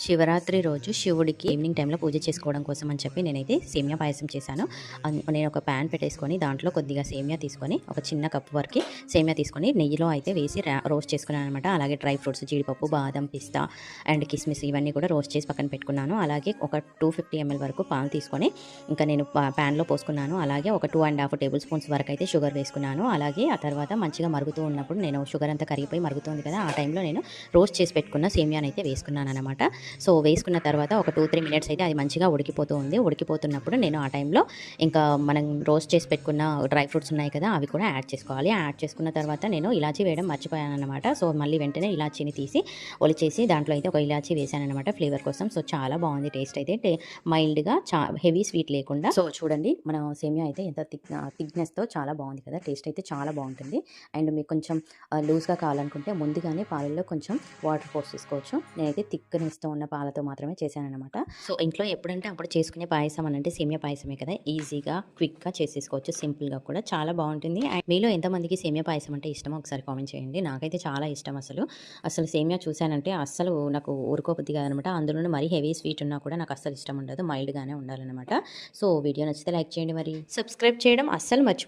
శివరాత్రి రోజు శివుడికి ఈవినింగ్ టైంలో పూజ చేసుకోవడం కోసం అని చెప్పి నేనైతే సేమియా పాయసం చేశాను. నేను ఒక ప్యాన్ పెట్టేసుకొని దాంట్లో కొద్దిగా సేమియా తీసుకొని ఒక చిన్న కప్పు వరకు సేమియా తీసుకొని నెయ్యిలో అయితే వేసి రోస్ట్ చేసుకున్నాను అనమాట. అలాగే డ్రై ఫ్రూట్స్ జీడిపప్పు, బాదం, పిస్తా అండ్ కిస్మిస్ ఇవన్నీ కూడా రోస్ట్ చేసి పక్కన పెట్టుకున్నాను. అలాగే ఒక 250 ml వరకు పాలు తీసుకొని ఇంకా నేను ప్యాన్లో పోసుకున్నాను. అలాగే ఒక 2½ టేబుల్ స్పూన్స్ వరకు అయితే షుగర్ వేసుకున్నాను. అలాగే ఆ తర్వాత మంచిగా మరుగుతూ ఉన్నప్పుడు నేను షుగర్ అంతా కరిగిపోయి మరుగుతుంది కదా, ఆ టైంలో నేను రోస్ట్ చేసి పెట్టుకున్న సేమియాని అయితే వేసుకున్నాను అనమాట. సో వేసుకున్న తర్వాత ఒక 2-3 మినిట్స్ అయితే అది మంచిగా ఉడికిపోతూ ఉంది. ఉడికిపోతున్నప్పుడు నేను ఆ టైంలో ఇంకా మనం రోస్ట్ చేసి పెట్టుకున్న డ్రై ఫ్రూట్స్ ఉన్నాయి కదా, అవి కూడా యాడ్ చేసుకోవాలి. యాడ్ చేసుకున్న తర్వాత నేను ఇలాచీ వేయడం మర్చిపోయానన్నమాట. సో మళ్ళీ వెంటనే ఇలాచీని తీసి ఒలిచేసి దాంట్లో అయితే ఒక ఇలాచీ వేసానన్నమాట ఫ్లేవర్ కోసం. సో చాలా బాగుంది టేస్ట్ అయితే మైల్డ్గా హెవీ స్వీట్ లేకుండా. సో చూడండి మన సేమియా అయితే ఎంత థిక్నెస్తో చాలా బాగుంది కదా, టేస్ట్ అయితే చాలా బాగుంటుంది. అండ్ మీకు కొంచెం లూజ్గా కావాలనుకుంటే ముందుగానే పాలల్లో కొంచెం వాటర్ పోసేసుకోవచ్చు. నేనైతే థిక్నెస్తో ఉన్న పాలతో మాత్రమే చేశానన్నమాట. సో ఇంట్లో ఎప్పుడంటే అప్పుడు చేసుకునే పాయసం అని అంటే సేమియా పాయసమే కదా, ఈజీగా క్విక్గా చేసేసుకోవచ్చు, సింపుల్గా కూడా చాలా బాగుంటుంది. అండ్ మీలో ఎంతమందికి సేమియా పాయసం అంటే ఇష్టమో ఒకసారి కామెంట్ చేయండి. నాకైతే చాలా ఇష్టం. అసలు సేమియా చూశానంటే అస్సలు నాకు ఊరుకోబుద్ది కాదనమాట. అందులోనే మరీ హెవీ స్వీట్ ఉన్నా కూడా నాకు అస్సలు ఇష్టం ఉండదు, మైల్డ్గానే ఉండాలన్నమాట. సో వీడియో నచ్చితే లైక్ చేయండి, మరి సబ్స్క్రైబ్ చేయడం అస్సలు మర్చిపో